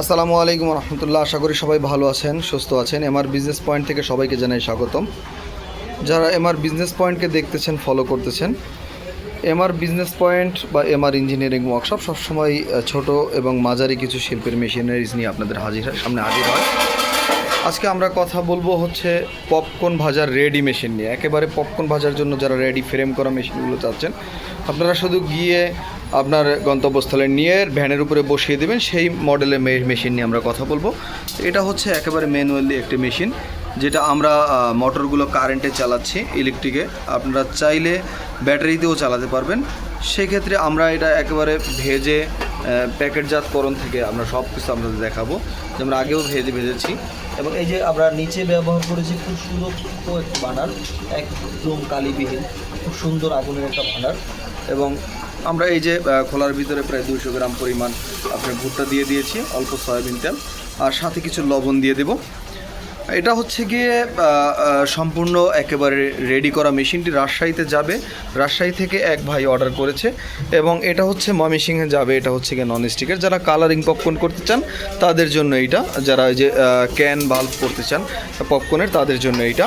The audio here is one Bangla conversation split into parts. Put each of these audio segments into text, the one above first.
আসসালামু আলাইকুম রহমতুল্লাহ। আশা করি সবাই ভালো আছেন, সুস্থ আছেন। এমআর বিজনেস পয়েন্ট থেকে সবাইকে জানাই স্বাগতম। যারা এমআর বিজনেস পয়েন্টকে দেখতেছেন, ফলো করতেছেন, এমআর বিজনেস পয়েন্ট বা এমআর ইঞ্জিনিয়ারিং ওয়ার্কশপ সবসময় ছোট এবং মাঝারি কিছু শিল্পের মেশিনারিজ নিয়ে আপনাদের সামনে হাজির হয়। আজকে আমরা কথা বলবো হচ্ছে পপকর্ন ভাজার রেডি মেশিন নিয়ে। একেবারে পপকর্ন ভাজার জন্য যারা রেডি ফ্রেম করা মেশিনগুলো চাচ্ছেন, আপনারা শুধু গিয়ে আপনার গন্তব্যস্থলে নিয়ে ভ্যানের উপরে বসিয়ে দেবেন, সেই মডেলের মেশিন নিয়ে আমরা কথা বলবো। এটা হচ্ছে একেবারে ম্যানুয়ালি একটি মেশিন, যেটা আমরা মোটরগুলো কারেন্টে চালাচ্ছি, ইলেকট্রিকে। আপনারা চাইলে ব্যাটারিতেও চালাতে পারবেন। সেক্ষেত্রে আমরা এটা একেবারে ভেজে প্যাকেটজাতকরণ থেকে আমরা সব কিছু আপনাদের দেখাবো, যে আমরা আগেও ভেজেছি। এবং এই যে আমরা নিচে ব্যবহার করেছি খুব সুন্দর একটি বানার, একদম কালিবিহীন, খুব সুন্দর আগুনের একটা বানার। এবং আমরা এই যে খোলার ভিতরে প্রায় 200 গ্রাম পরিমাণ আপনার ভুট্টা দিয়ে দিয়েছি, অল্প সয়াবিন তেল, আর সাথে কিছু লবণ দিয়ে দেব। এটা হচ্ছে গিয়ে সম্পূর্ণ একেবারে রেডি করা মেশিনটি রাজশাহীতে যাবে। রাজশাহী থেকে এক ভাই অর্ডার করেছে, এবং এটা হচ্ছে ময়মনসিংহে যাবে। এটা হচ্ছে গিয়ে নন স্টিকের। যারা কালারিং পপকর্ন করতে চান তাদের জন্য এইটা, যারা এই যে ক্যান বাল্ব করতে চান পপকর্নের তাদের জন্য এইটা।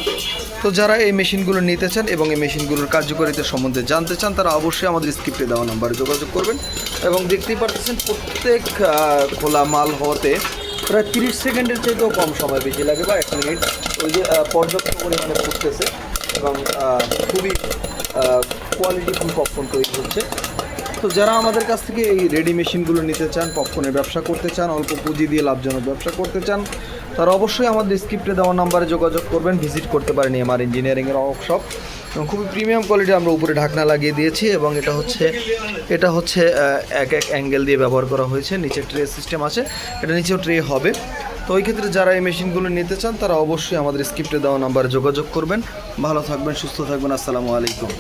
তো যারা এই মেশিনগুলো নিতে চান এবং এই মেশিনগুলোর কার্যকারিতা সম্বন্ধে জানতে চান, তারা অবশ্যই আমাদের স্ক্রিপ্টে দেওয়া নাম্বারে যোগাযোগ করবেন। এবং দেখতেই পারতেছেন প্রত্যেক খোলা মাল হওয়াতে প্রায় 30 সেকেন্ডের চাইতেও কম সময় বেশি লাগে, বা 1 মিনিট। ওই যে পর্যাপ্ত পরিমাণে ফুটতেছে এবং খুবই কোয়ালিটিফুল পপকর্ন তৈরি হচ্ছে। তো যারা আমাদের কাছ থেকে এই রেডি মেশিনগুলো নিতে চান, পপকর্নের ব্যবসা করতে চান, অল্প পুঁজি দিয়ে লাভজনক ব্যবসা করতে চান, তারা অবশ্যই আমাদের স্ক্রিপ্টে দেওয়া নাম্বারে যোগাযোগ করবেন। ভিজিট করতে পারেন এমআর ইঞ্জিনিয়ারিংয়ের ওয়ার্কশপ। এবং খুবই প্রিমিয়াম কোয়ালিটি আমরা উপরে ঢাকনা লাগিয়ে দিয়েছি, এবং এটা হচ্ছে এক অ্যাঙ্গেল দিয়ে ব্যবহার করা হয়েছে। নিচে ট্রে সিস্টেম আছে, এটা নিচেও ট্রে হবে। তো ওই ক্ষেত্রে যারা এই মেশিনগুলো নিতে চান, তারা অবশ্যই আমাদের স্ক্রিপ্টে দেওয়া নাম্বারে যোগাযোগ করবেন। ভালো থাকবেন, সুস্থ থাকবেন। আসসালামু আলাইকুম।